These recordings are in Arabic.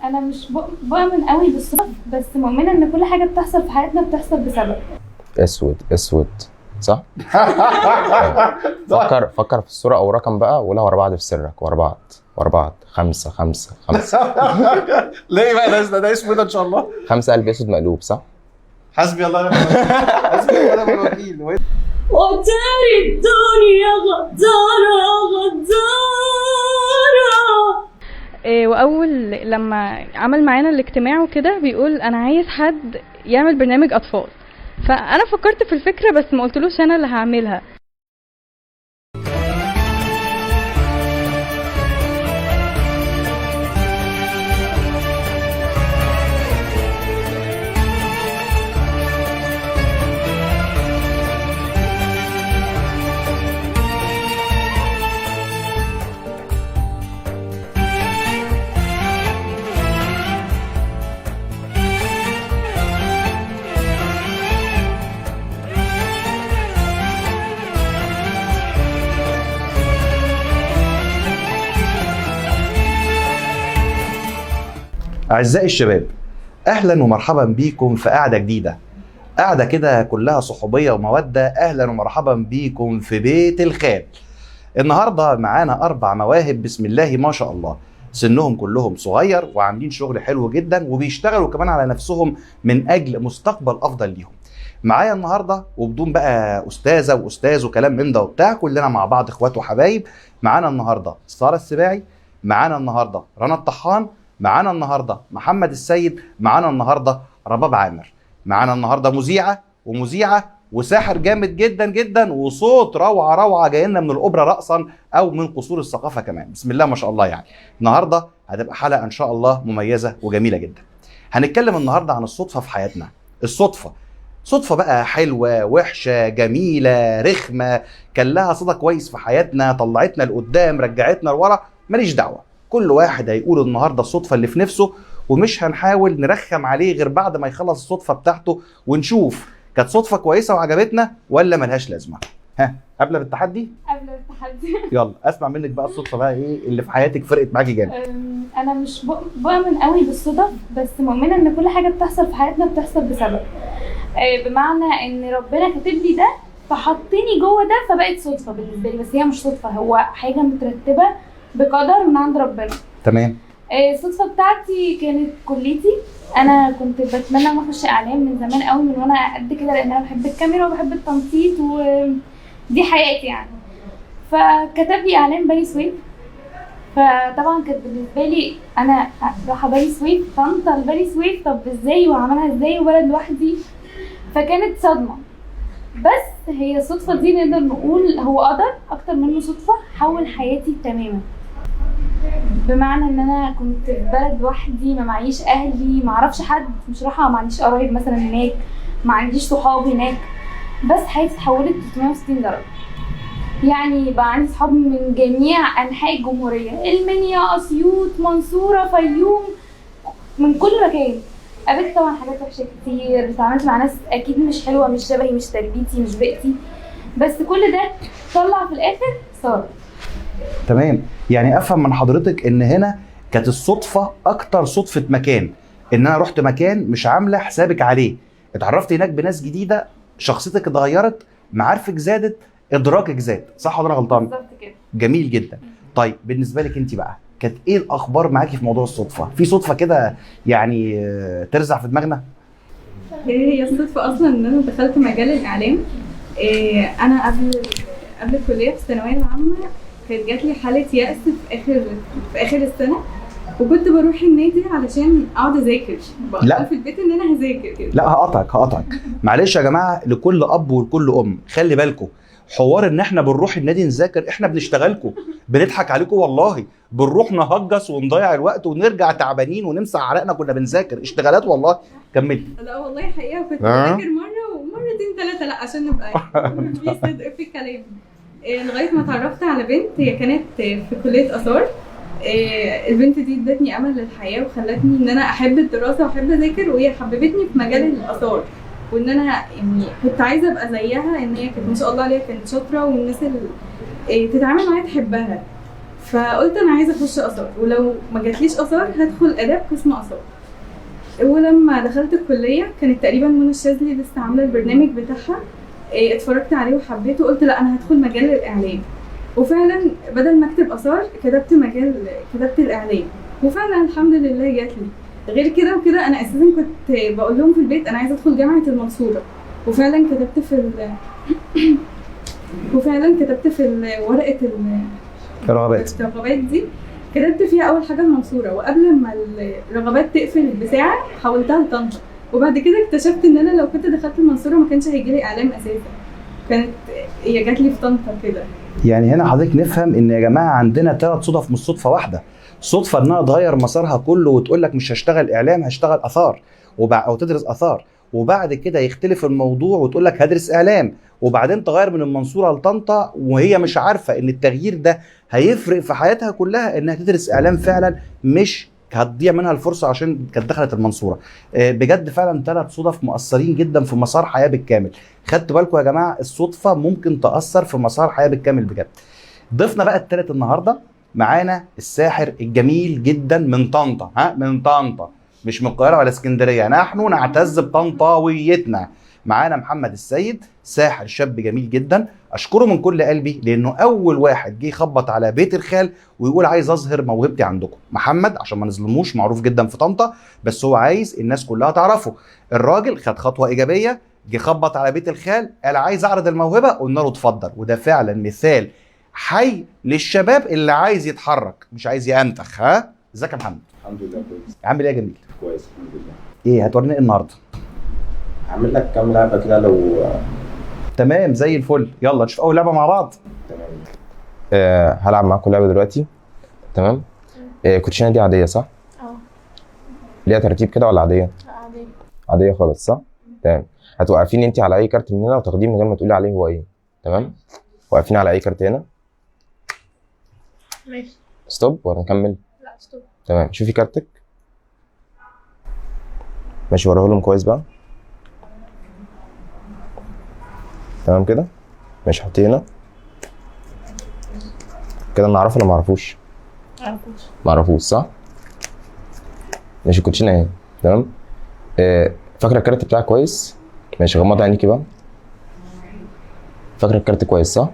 انا مش بؤمن قوي بالصدف، بس مؤمنه ان كل حاجه بتحصل في حياتنا بتحصل بسبب. اسود اسود صح؟ فكر في الصورة او رقم بقى وقولها ورا بعض في سرك، ورا بعض 5 5 5. ليه بقى ده اسمه ده ان شاء الله 5 قلب اسود مقلوب صح؟ حسبي الله ونعم الوكيل. حسبي الله ونعم الوكيل. وتاري الدنيا غدارة واول لما عمل معانا الاجتماع وكده بيقول انا عايز حد يعمل برنامج اطفال، فانا فكرت في الفكره بس ما قلتلوش انا اللي هعملها. أعزائي الشباب، أهلا ومرحبا بيكم في قعدة جديدة، قعدة كده كلها صحوبية ومودة. أهلا ومرحبا بيكم في بيت الخال. النهاردة معانا 4 مواهب بسم الله ما شاء الله، سنهم كلهم صغير وعاملين شغل حلو جدا وبيشتغلوا كمان على نفسهم من أجل مستقبل أفضل ليهم. معايا النهاردة وبدون بقى أستاذة وأستاذ وكلام من ده وبتاع، كلنا مع بعض إخوات وحبايب. معانا النهاردة سارة السباعي، معانا النهاردة رنا الطحان، معانا النهارده محمد السيد، معانا النهارده رباب عامر، معانا النهارده مذيعه وساحر جامد جدا جدا وصوت روعه جاي لنا من الاوبرا رأسا او من قصور الثقافه كمان. بسم الله ما شاء الله. يعني النهارده هتبقى حلقه ان شاء الله مميزه وجميله جدا. هنتكلم النهارده عن الصدفه في حياتنا. صدفه بقى حلوه وحشه جميله رخمه، كان لها صدى كويس في حياتنا، طلعتنا لقدام رجعتنا لورا، ماليش دعوه. كل واحد هيقول النهارده الصدفه اللي في نفسه، ومش هنحاول نرخم عليه غير بعد ما يخلص الصدفه بتاعته ونشوف كانت صدفه كويسه وعجبتنا ولا ملهاش لازمه. ها قبل بالتحدي؟ قبل التحدي. يلا اسمع منك بقى الصدفه بقى ايه اللي في حياتك فرقت معاكي جامد. انا مش بؤمن قوي بالصدف، بس مؤمنه ان كل حاجه بتحصل في حياتنا بتحصل بسبب. بمعنى ان ربنا كاتب لي ده فحطني جوه ده فبقت صدفه بالنسبه لي، بس هي مش صدفه، هو حاجه مترتبه بقدر من عند ربنا. تمام. الصدفه بتاعتي كانت كليتي. انا كنت بتمنى ان اخش اعلام من زمان قوي، من وانا قد كده، لان انا بحب الكاميرا وبحب التنطيط ودي حياتي يعني. فكتب لي اعلام بني سويف، فطبعا كانت بالنسبه لي انا رايحه بني سويف، طنطا لبني سويف، طب ازاي وعملها ازاي وبلد لوحدي، فكانت صدمه. بس هي الصدفه دي نقدر نقول هو قدر اكتر منه صدفه، حول حياتي تماما. بمعنى ان انا كنت في بلد لوحدي، ما معيش اهلي، ما اعرفش حد، مش رايحه، ما عنديش قرايب مثلا هناك، ما عنديش صحاب هناك، بس حياتي اتحولت 360 درجه. يعني بقى عندي صحاب من جميع انحاء الجمهوريه، المنيا، اسيوط، منصوره، فيوم، من كل مكان. قابلت طبعا حاجات وحشه كتير، اتعاملت مع ناس اكيد مش حلوه، مش شبهي، مش تربيتي، مش بيئتي، بس كل ده طلع في الاخر صار. تمام. يعني افهم من حضرتك ان هنا كانت الصدفه اكتر صدفه مكان، ان انا رحت مكان مش عامله حسابك عليه، اتعرفت هناك بناس جديده، شخصيتك اتغيرت، معارفك زادت، ادراكك زاد، صح ولا انا غلطان؟ بالظبط كده. جميل جدا. طيب بالنسبه لك انت بقى كانت ايه الاخبار معاكي في موضوع الصدفه؟ في صدفه كده يعني ترزع في دماغنا؟ هي الصدفه اصلا ان انا دخلت مجال الاعلام. انا قبل الكليه في الثانويه العامه كانت جات لي حاله يأس في اخر السنه، وكنت بروح النادي علشان اقعد اذاكر، بقول في البيت ان انا هذاكر كده. لا هقطعك معلش يا جماعه، لكل اب ولكل ام خلي بالكم، حوار ان احنا بنروح النادي نذاكر، احنا بنشتغلكم، بنضحك عليكم والله، بنروح نهجس ونضيع الوقت ونرجع تعبانين ونمسح عرقنا، كنا بنذاكر، اشتغالات والله. كملي. لا والله حقيقه كنت بذاكر مره ومرتين 3، لا عشان نبقى في صدق في الكلام. لغايه ما اتعرفت على بنت، هي كانت في كليه اثار. البنت دي ادتني امل للحياه وخلتني ان انا احب الدراسه واحب اذاكر، وهي حببتني في مجال الاثار، وان انا يعني كنت عايزه ابقى زيها، ان هي كانت ما شاء الله عليها كانت شاطره، والناس اللي تتعامل معايا تحبها. فقلت انا عايزه اخش اثار، ولو ما جاتليش اثار هدخل اداب قسم اثار. ولما دخلت الكليه كانت تقريبا منى الشاذلي لسه عامله البرنامج بتاعها، اتفرجت عليه وحبيته، قلت لا انا هدخل مجال الاعلام. وفعلا بدل ما اكتب اثار كتبت الاعلام، وفعلا الحمد لله جات لي. غير كده وكده انا اساسا كنت بقول لهم في البيت انا عايزه ادخل جامعه المنصوره، وفعلا كتبت في ورقه الرغبات دي، كتبت فيها اول حاجه المنصوره، وقبل ما الرغبات تقفل بساعه حولتها لطنطا. وبعد كده اكتشفت ان انا لو كنت دخلت المنصوره ما كانش هيجي لي اعلام اساسا، كانت هي جات لي في طنطا كده. يعني هنا حضرتك نفهم ان يا جماعه عندنا 3 صدف مش صدفه واحده. صدفه انها تغير مسارها كله وتقول لك مش هشتغل اعلام هشتغل اثار او تدرس اثار، وبعد كده يختلف الموضوع وتقول لك هدرس اعلام، وبعدين تغير من المنصوره لطنطا وهي مش عارفه ان التغيير ده هيفرق في حياتها كلها، انها تدرس اعلام فعلا مش هتضيع منها الفرصه عشان كانت دخلت المنصوره. بجد فعلا 3 صدف مؤثرين جدا في مسار حياه بالكامل. خدتوا بالكم يا جماعه الصدفه ممكن تاثر في مسار حياه بالكامل بجد. ضيفنا بقى الثالث النهارده معانا الساحر الجميل جدا من طنطا، من طنطا مش من القاهره ولا اسكندريه، نحن نعتز بطنطاويتنا. معانا محمد السيد، ساحر شاب جميل جدا، اشكره من كل قلبي لانه اول واحد جه يخبط على بيت الخال ويقول عايز اظهر موهبتي عندكم. محمد عشان ما نظلموش معروف جدا في طنطا، بس هو عايز الناس كلها تعرفه. الراجل خد خطوه ايجابيه، جه خبط على بيت الخال قال عايز اعرض الموهبه، قلنا له اتفضل. وده فعلا مثال حي للشباب اللي عايز يتحرك مش عايز ينتخ. ازيك يا محمد؟ الحمد لله كويس. عامل ايه يا جميل؟ كويس الحمد لله. ايه هتورينا ايه النهارده؟ هعمل لك كام لعبه كده لو تمام زي الفل. يلا نشوف اول لعبه مع بعض. تمام. هلعب معاكم لعبه دلوقتي. تمام. الكوتشينه دي عاديه صح؟ ليها ترتيب كده ولا عاديه؟ عادية. عاديه خالص صح؟ تمام. هتوقفيني انت على اي كارت من هنا وتاخديه من غير ما تقولي عليه هو ايه. تمام؟ واقفين على اي كارت هنا. ماشي. ستوب ولا نكمل؟ لا ستوب. تمام. شوفي كارتك. ماشي وراه لهم كويس بقى. تمام كده. ماشي حطيه هنا كده. نعرفه ولا معرفوش؟ معرفوش صح؟ ماشي الكوتشينه اهي. تمام. فاكره الكارت بتاعك كويس؟ ماشي غمضي عينيكي بقى. فاكره الكارت كويس صح؟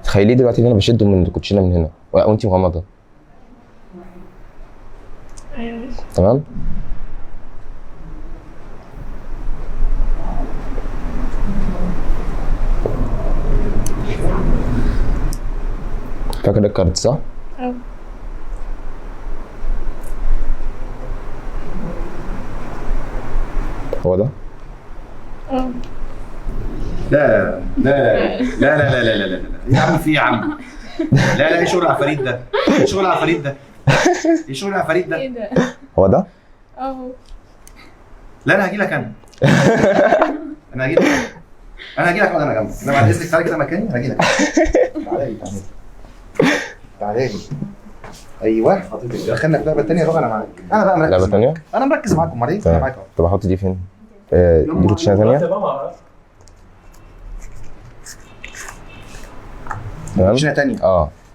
تخيليه دلوقتي ان انا بشده من الكوتشينه من هنا وانتي مغمضه. ايوه. تمام. فاكر الكارت صح؟ اه. هو ده؟ اه. لا لا لا لا لا لا لا لا يا عم في يا عم. لا لا ايه شغل العفاريت ده؟ ايه شغل العفاريت ده؟ ايه شغل العفاريت ده؟ ايه ده؟ هو ده؟ اهو. لا انا هاجي لك انا هاجي لك اقعد انا جنبك. انا بعد اذنك تعالى كده مكاني هاجي لك. تعالى لي ايوه. دخلنا في لعبه ثانيه. روح انا معاك. انا بقى مركز. لعبه ثانيه؟ انا مركز معاكم. امال ايه؟ انا معاك اهو. طب احط دي فين؟ دي كوتشينه ثانيه. تمام. كوتشينه ثانيه.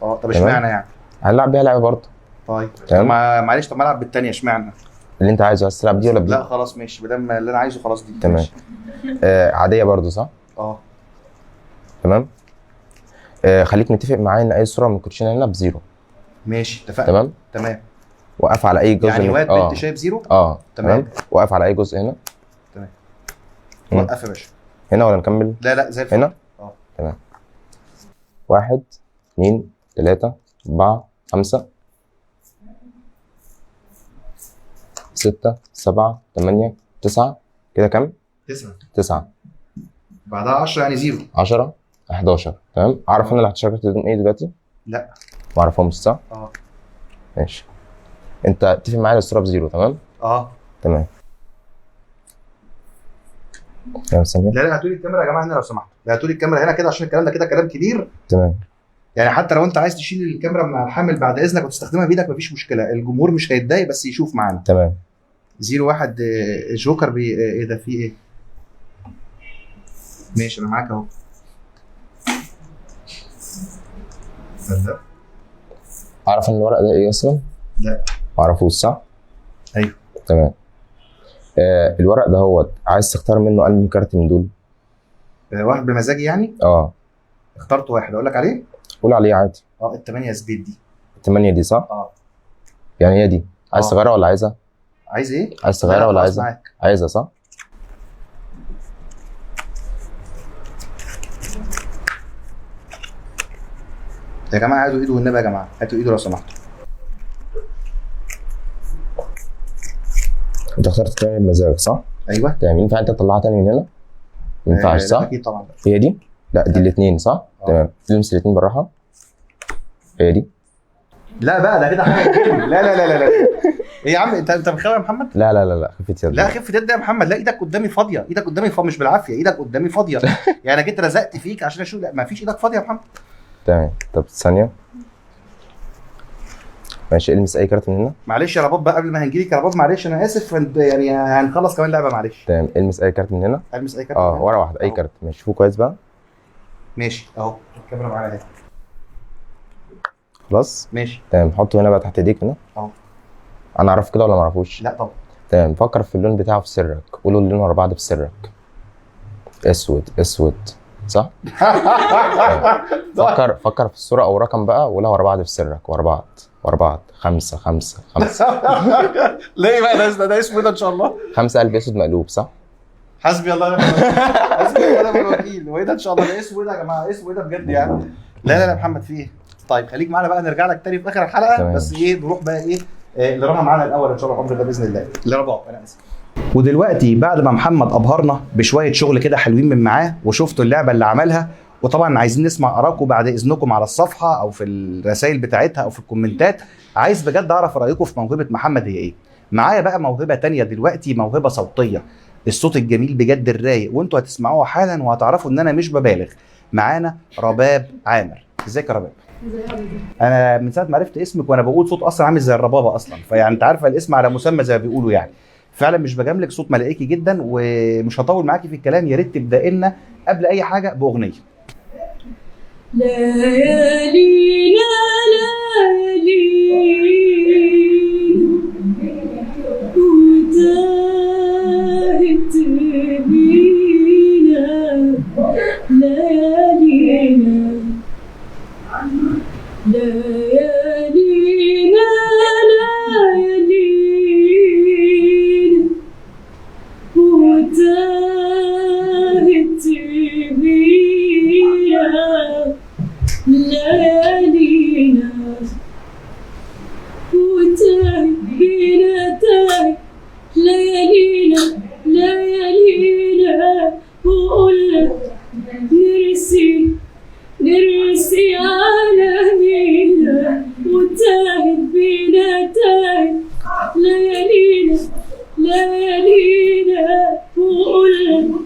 طب اشمعنى يعني؟ هنلعب بيها لعبه برضه. طيب تمام. معلش طب ما العب بالثانيه اشمعنى؟ اللي انت عايزه عايز تلعب دي ولا بدي؟ لا خلاص ماشي ما دام اللي انا عايزه خلاص دي. تمام. عاديه برضه صح؟ تمام. خليك متفق معايا ان اي صوره من الكوتشينه هنا بزيرو. ماشي اتفقنا. تمام. وقف على اي جزء يعني واد بنت شايف زيرو. تمام. وقف على اي جزء هنا. تمام. وقف يا باشا. هنا ولا نكمل؟ لا زي الفل. هنا. تمام. 1 2 3 4 5 6 7 8 9 كده كام؟ 9 بعدها 10 يعني زيرو. 10 11. تمام. اعرف انا اللي هتشارك تدوم ايه دلوقتي؟ لا ما اعرفهمش صح؟ ماشي. انت اتفق معايا الصوره بزيرو. تمام؟ تمام. يلا ثانيه. لا هاتوا لي الكاميرا يا جماعه هنا لو سمحتوا. هاتوا لي الكاميرا هنا كده عشان الكلام ده كده كلام كبير. تمام. يعني حتى لو انت عايز تشيل الكاميرا من الحامل بعد اذنك وتستخدمها بايدك مفيش مشكله، الجمهور مش هيتضايق بس يشوف معانا. تمام. 01 جوكر ايه ده في ايه؟ ماشي انا معاك اهو. عارف ان الورق ده ايه اصلا؟ لا. معرفوش صح؟ ايوه. تمام. الورق ده هو عايز تختار منه انهي كارت من دول؟ واحد بمزاجي يعني؟ اخترت واحد اقول لك عليه؟ قول عليه عادي. ال8 سبيد دي. ال8 دي صح؟ يعني هي دي عايز تغيرها ولا عايزها؟ عايز ايه؟ عايز تغيرها ولا عايزها؟ عايزها صح؟ يا جماعه هاتوا ايده والنبي، يا جماعه هاتوا ايده لو سمحتوا. انت اخترت تاني بمزاجك صح؟ ايوه. تمام. ينفع انت تطلعها تاني من هنا؟ ما ينفعش صح؟ اكيد طبعا. هي دي؟ لا دي الاثنين صح؟ تمام. لمس الاثنين بالراحه. هي دي؟ لا بقى ده كده حاجه. لا لا لا لا لا. ايه يا عم انت بتخاف يا محمد؟ لا لا لا لا خفة يد. لا خفة يد يا محمد، لا ايدك قدامي فاضيه، ايدك قدامي فاضيه مش بالعافيه، ايدك قدامي فاضيه. يعني انا جيت رزقت فيك عشان اشوف، لا ما فيش ايدك فاضيه يا محمد. تمام. طب ثانيه ماشي. المس اي كارت من هنا. معلش يا رباب بقى قبل ما هنجيلك يا رباب، معلش انا اسف، يعني هنخلص كمان لعبه معلش. تمام. المس اي كارت من هنا. المس اي كارت. ورقه واحده اي كارت. ماشي شوفوا كويس بقى. ماشي اهو الكاميرا معانا اهي. خلاص ماشي تمام. حطه هنا بقى تحت ايديك هنا اهو. انا اعرف كده ولا ما اعرفوش؟ لا طبعا. تمام. فكر في اللون بتاعه في سرك، قولوا اللون ورا بعض في سرك. اسود اسود صح؟ فكر في الصوره او رقم بقى وقولها ورا بعض في سرك، ورا بعض 5 5 5. ليه بقى ده اسمه ده ان شاء الله؟ 5 قلب اسود مقلوب صح؟ حسبي الله ونعم الوكيل. حسبي الله ونعم الوكيل. وايه ده ان شاء الله؟ ده اسمه ايه ده يا جماعه؟ اسمه ايه ده بجد يعني؟ لا لا لا محمد في ايه؟ طيب خليك معانا بقى، نرجع لك تاني في اخر الحلقه. تمام. بس ايه نروح بقى ايه لرنا معانا الاول ان شاء الله الامر ده باذن الله. لرباب انا اسف. ودلوقتي بعد ما محمد ابهرنا بشويه شغل كده حلوين من معاه، وشفتوا اللعبه اللي عملها، وطبعا عايزين نسمع ارائكم بعد اذنكم على الصفحه او في الرسائل بتاعتها او في الكومنتات. عايز بجد اعرف رايكم في موهبه محمد هي ايه. معايا بقى موهبه تانية دلوقتي، موهبه صوتيه، الصوت الجميل بجد الرايق، وانتوا هتسمعوها حالا وهتعرفوا ان انا مش ببالغ. معانا رباب عامر. ازيك يا رباب؟ انا من ساعه ما عرفت اسمك وانا بقول صوت اصلا عامل زي الربابه اصلا، فيعني انت عارفه الاسم على مسمى زي ما بيقولوا يعني. فعلا مش بجاملك، صوت ملائكي جدا. ومش هطول معاكي في الكلام، يا ريت تبدأ لنا قبل اي حاجه باغنيه. ليالينا وتاهت بينا ليالينا وتاهت بينا ليالينا وقلنا نرسي عالمينا وتاهت بينا ليالينا وقلنا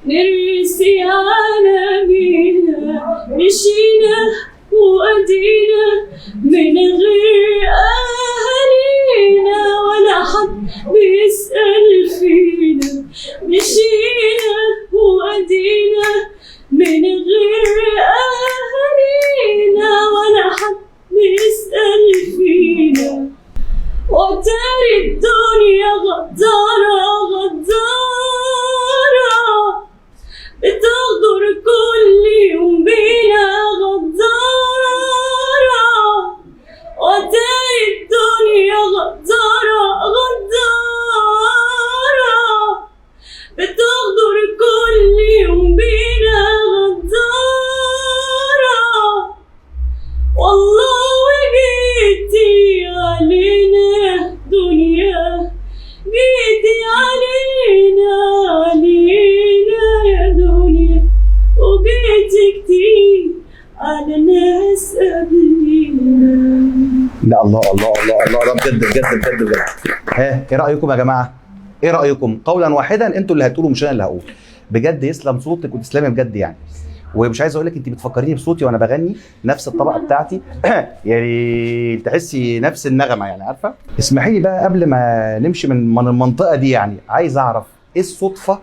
نرسي عالمينا مشينا وأدينا من غير أهالينا ولا حد بيسأل فينا مشينا وأدينا من غير أهالينا ولا حد بيسأل فينا وتاري الدنيا غدارة بتغدر كل يوم بينا غدارة وتاري الدنيا غدارة بتغدر كل يوم بينا غدارة والله وجيتي علينا دنيا جيتي علينا يا دنيا وجيتي كتير على ناس قبلينا. لا الله الله الله الله، ده بجد بجد بجد بجد. ها ايه رايكم يا جماعه؟ ايه رايكم؟ قولا واحدا انتوا اللي هتقولوا مش انا اللي هقول. بجد يسلم صوتك وتسلمي بجد يعني. ومش عايز اقول لك انت بتفكريني بصوتي وانا بغني نفس الطبقه بتاعتي. يعني تحسي نفس النغمه يعني عارفه. اسمحي لي بقى قبل ما نمشي من المنطقه دي، يعني عايز اعرف ايه الصدفه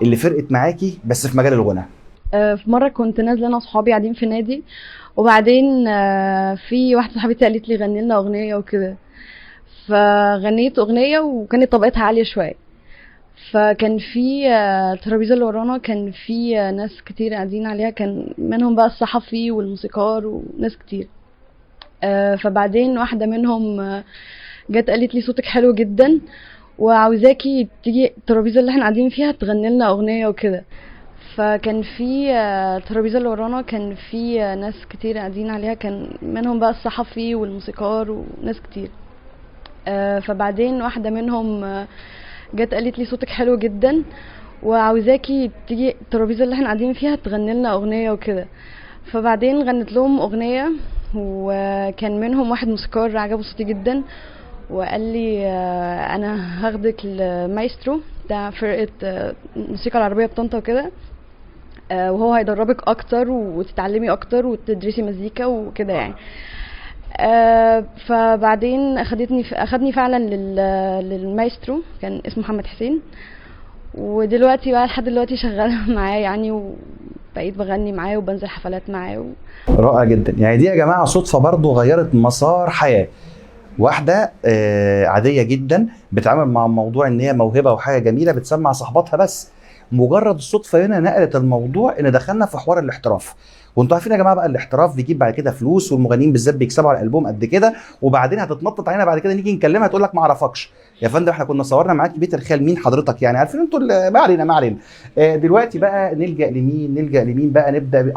اللي فرقت معاكي بس في مجال الغنى؟ في مره كنت نازله انا واصحابي قاعدين في نادي وبعدين في واحده صاحبتي قالت لي غني لنا اغنيه وكده، فغنيت اغنيه وكانت طبقتها عاليه شويه. فكان في الترابيزه اللي ورانا كان في ناس كتير قاعدين عليها، كان منهم بقى الصحفي والموسيقار وناس كتير. فبعدين واحده منهم جت قالت لي صوتك حلو جدا وعاوزاكي تيجي الترابيزه اللي احنا قاعدين فيها تغني لنا اغنيه وكده. فكان في الترابيزه اللي ورانا كان في ناس كتير قاعدين عليها، كان منهم بقى الصحفي والموسيقار وناس كتير. فبعدين واحده منهم جت قالت لي صوتك حلو جدا وعاوزاكي تيجي الترابيزه اللي احنا قاعدين فيها تغني لنا اغنيه وكده. فبعدين غنت لهم اغنيه، وكان منهم واحد موسيقار عجبه صوتي جدا وقال لي انا هاخدك لمايسترو بتاع فرقه الموسيقى العربيه بطنطا وكده، وهو هيدربك اكتر وتتعلمي اكتر وتدرسي مزيكا وكده يعني. فبعدين اخدني فعلا للمايسترو، كان اسمه محمد حسين، ودلوقتي بقى لحد دلوقتي شغاله معاه يعني، وبقيت بغني معاه وبنزل حفلات معاه رائع جدا. يعني دي يا جماعه صدفه برضو غيرت مسار حياه واحده عاديه جدا بتتعامل مع موضوع ان هي موهبه وحاجه جميله بتسمع صاحباتها، بس مجرد الصدفه هنا نقلت الموضوع ان دخلنا في حوار الاحتراف. وانتوا عارفين يا جماعه بقى الاحتراف بيجيب بعد كده فلوس، والمغنيين بالذات بيكسبوا على الالبوم قد كده، وبعدين هتتنطط علينا بعد كده نيجي نكلمها تقول لك ما اعرفكش يا فندم، احنا كنا صورنا معاكي بيت الخال، مين حضرتك يعني؟ عارفين انتوا ما علينا. دلوقتي بقى نلجا لمين بقى نبدا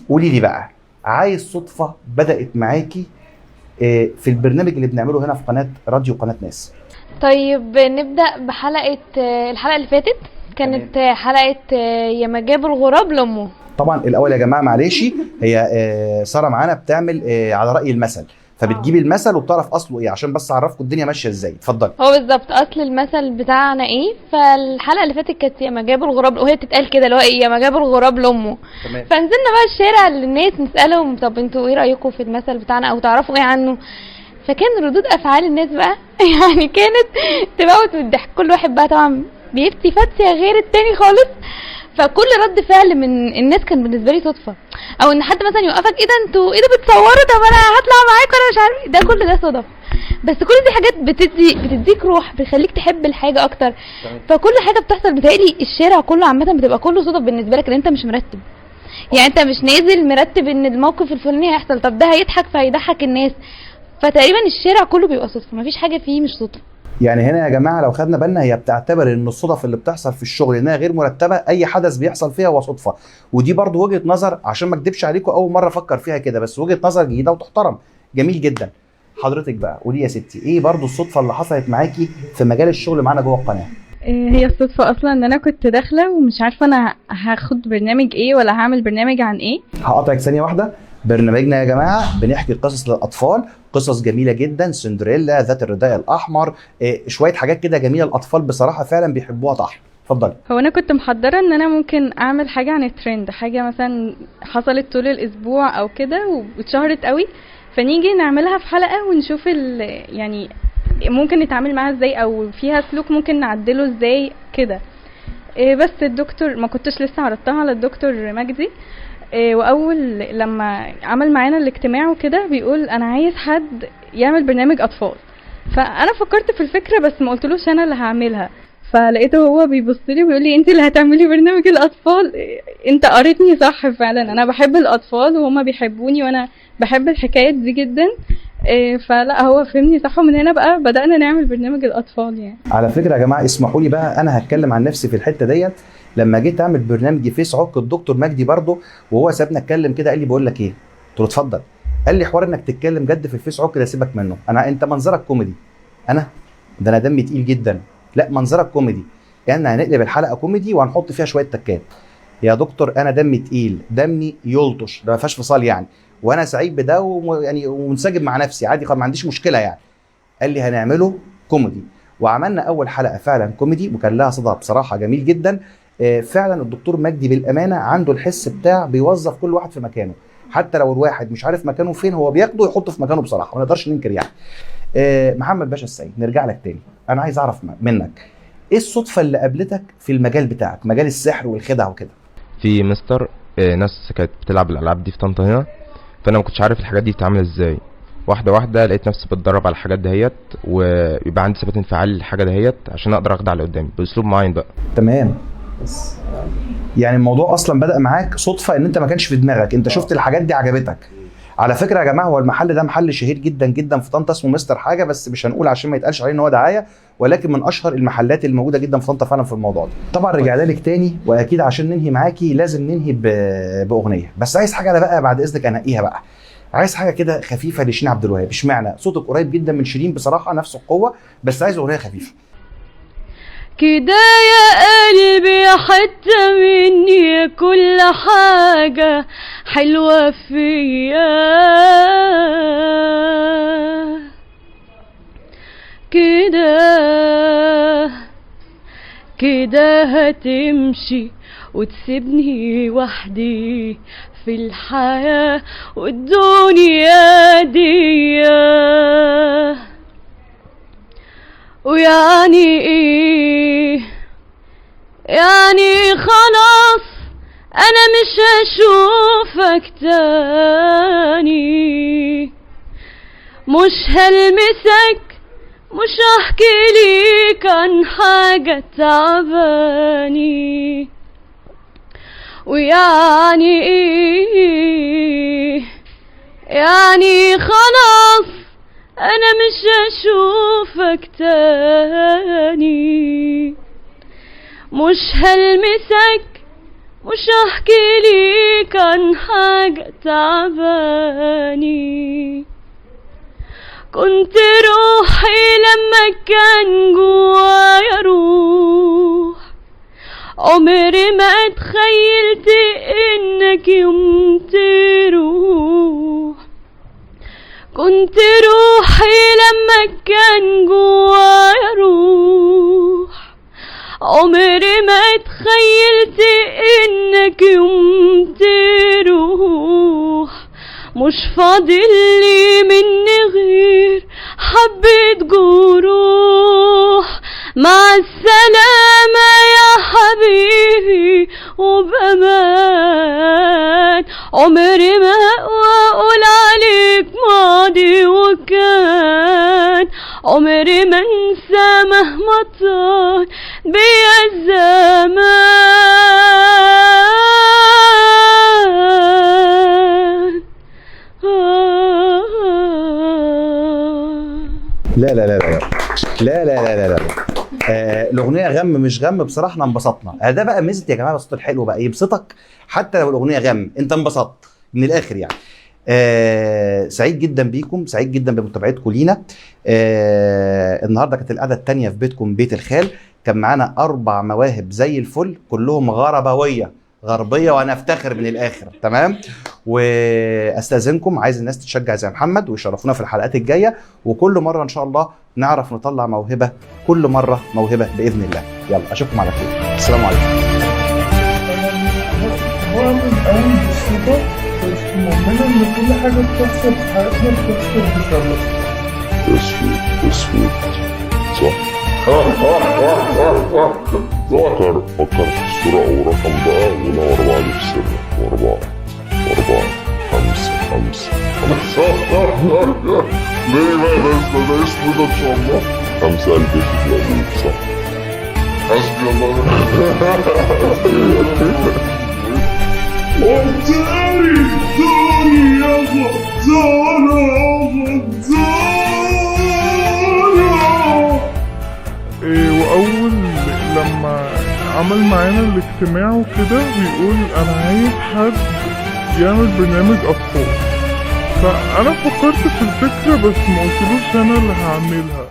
قولي لي بقى، عايز صدفه بدات معاكي في البرنامج اللي بنعمله هنا في قناه راديو قناه ناس. طيب نبدأ بحلقة الحلقة اللي فاتت، كانت حلقة يا ما جاب الغراب لأمه. طبعا الاول يا جماعه معلش، هي ساره معانا بتعمل على راي المثل، فبتجيب المثل وبتعرف اصله ايه عشان بس اعرفكم الدنيا ماشيه ازاي. اتفضلي. هو بالظبط اصل المثل بتاعنا ايه، فالحلقه اللي فاتت كانت يا ما جاب الغراب، وهي بتتقال كده اللي هو ايه، يا ما جاب الغراب لامه. فنزلنا بقى الشارع للناس نسالهم طب انتوا ايه رايكم في المثل بتاعنا او تعرفوا ايه عنه. فكان ردود افعال الناس بقى يعني كانت تموت من الضحك، كل واحد بقى طبعا بيفتي فتيه غير التاني خالص. فكل رد فعل من الناس كان بالنسبه لي صدفه، او ان حد مثلا يوقفك ايه ده انتوا ايه ده بتصوروا، طب انا هطلع معاكم انا مش عارف ده، كل ده صدف. بس كل دي حاجات بتديك روح، بتخليك تحب الحاجه اكتر. فكل حاجه بتحصل بتهيألي الشارع كله عامه بتبقى كله صدف بالنسبه لك، ان انت مش مرتب. يعني انت مش نازل مرتب ان الموقف الفلاني هيحصل، طب ده هيضحك فهيضحك الناس. فتقريبا الشارع كله بيبقى صدفه، مفيش حاجه فيه مش صدفه. يعني هنا يا جماعه لو خدنا بالنا هي بتعتبر ان الصدف اللي بتحصل في الشغل انها غير مرتبه، اي حدث بيحصل فيها هو صدفه. ودي برضو وجهه نظر عشان ما اكدبش عليكم، اول مره افكر فيها كده، بس وجهه نظر جديده وتحترم. جميل جدا. حضرتك بقى قولي يا ستي، ايه برضو الصدفه اللي حصلت معاكي في مجال الشغل معانا جوه القناه؟ هي الصدفه اصلا ان انا كنت داخله ومش عارفه انا هاخد برنامج ايه ولا هعمل برنامج عن ايه. هقطعك ثانيه واحده. برنامجنا يا جماعه بنحكي قصص للاطفال، قصص جميله جدا، سندريلا، ذات الرداء الاحمر، شويه حاجات كده جميله الاطفال بصراحه فعلا بيحبوها. طح اتفضلي. هو انا كنت محضره ان انا ممكن اعمل حاجه عن الترند، حاجه مثلا حصلت طول الاسبوع او كده واتشهرت قوي، فنيجي نعملها في حلقه ونشوف يعني ممكن نتعامل معاها ازاي، او فيها سلوك ممكن نعدله ازاي كده. بس الدكتور ما كنتش لسه عرضتها على الدكتور مجدي، واول لما عمل معانا الاجتماع وكده بيقول انا عايز حد يعمل برنامج اطفال. فانا فكرت في الفكره بس ما قلتلوش انا اللي هعملها، فلقيته هو بيبص لي وبيقول لي انت اللي هتعملي برنامج الاطفال. انت قريتني صح فعلا، انا بحب الاطفال وهما بيحبوني وانا بحب الحكايات دي جدا. فلا هو فهمني صح، ومن هنا بقى بدأنا نعمل برنامج الاطفال. يعني على فكره يا جماعه اسمحوا لي بقى انا هتكلم عن نفسي في الحته ديت. لما جيت اعمل برنامج فيس عك الدكتور مجدي برضه وهو سابنا اتكلم كده، قال لي بقول لك ايه؟ قلت له اتفضل. قال لي حوار انك تتكلم جد في الفيس عك ده سيبك منه، انت منظرك كوميدي. انا دمي تقيل جدا. لا منظرك كوميدي، يعني هنقلب الحلقه كوميدي وهنحط فيها شويه تكات. يا دكتور انا دمي تقيل، دمي يلطش، ده ما فيهاش فصال يعني، وانا سعيد بده ويعني ومنسجم مع نفسي عادي، ما عنديش مشكله يعني. قال لي هنعمله كوميدي، وعملنا اول حلقه فعلا كوميدي وكان لها صدى بصراحه جميل جدا. فعلا الدكتور مجدي بالامانه عنده الحس بتاع بيوظف كل واحد في مكانه، حتى لو الواحد مش عارف مكانه فين هو بياخده يحطه في مكانه بصراحه، ما نقدرش ننكر يعني. محمد باشا السيد، نرجع لك تاني. انا عايز اعرف منك ايه الصدفه اللي قابلتك في المجال بتاعك، مجال السحر والخدع وكده؟ في مستر ناس كانت بتلعب الالعاب دي في طنطا هنا، فانا ما كنتش عارف الحاجات دي بتتعمل ازاي. واحده واحده لقيت نفسي بتدرب على الحاجات دهيت، ويبقى عندي ثبات انفعالي للحاجه دهيت عشان اقدر اخدع اللي قدامي باسلوب معين بقى. تمام. بس يعني الموضوع اصلا بدأ معاك صدفه، ان انت ما كانش في دماغك، انت شفت الحاجات دي عجبتك. على فكره يا جماعه، هو المحل ده محل شهير جدا جدا في طنطا، اسمه مستر حاجه، بس مش هنقول عشان ما يتقالش عليه ان هو دعايه، ولكن من اشهر المحلات اللي موجوده جدا في طنطا فعلا في الموضوع ده. طبعا رجعنا لك تاني، واكيد عشان ننهي معاكي لازم ننهي باغنيه، بس عايز حاجه انا بقى بعد اذنك انقيها بقى. عايز حاجه كده خفيفه لشيرين عبد الوهاب. اشمعنى؟ صوتك قريب جدا من شيرين بصراحه، نفس القوه، بس عايز اغنيه خفيفه كده يا قلبي حتة مني كل حاجة حلوة فيا، كده هتمشي وتسيبني وحدي في الحياة والدنيا دي، ويعني ايه؟ يعني خلاص انا مش هشوفك تاني، مش هلمسك، مش هحكي ليك عن حاجة تعباني، ويعني ايه؟ يعني خلاص انا مش هشوفك تاني، مش هلمسك، مش هحكي ليك عن حاجة تعباني. كنت روحي لما كان جوايا روح، عمري ما اتخيلت انك يوم تروح. كنت روحي لما كان جوايا روح، عمري ما اتخيلت انك يوم تروح. مش فاضلي مني غير حبة جروح. مع السلامة يا حبيبي وبأمان، عمري ما اقول عليك ماضي وكان، عمري ما انسى مهما طال بيا الزمان. لا لا لا لا لا لا لا لا لا. الاغنيه غم مش غم، بصراحه احنا انبسطنا. ده بقى ميزه يا جماعه الصوت الحلو بقى يبسطك حتى لو الاغنيه غم، انت انبسطت من الاخر يعني. سعيد جدا بيكم، سعيد جدا بمتابعتكم لينا. النهارده كانت القعده الثانيه في بيتكم بيت الخال، كان معانا 4 مواهب زي الفل، كلهم غربويه غربيه، وانا افتخر من الاخر. تمام. واستاذنكم، عايز الناس تشجع زي محمد ويشرفونا في الحلقات الجايه، وكل مره ان شاء الله نعرف نطلع موهبه، كل مره موهبه باذن الله. يلا اشوفكم على خير، السلام عليكم. هو من أول بسيطة، بس مؤمنة إن كل حاجة بتحصل في حياتنا بتحصل بسبب. اسود صح؟ فكر في الصورة أو رقم بقى ونور بعض في سر. 4 5 ليه بقى ده اسمه ده إن شاء الله 5 ألف في الأبوك صح؟ حسبي الله وبالتالي زاري يابا زارا وأول لما عمل معانا الاجتماع وكده بيقول أنا عايز حد يعمل برنامج أطفال، فأنا فكرت في الفكرة بس ما قلتلوش أنا اللي هعملها.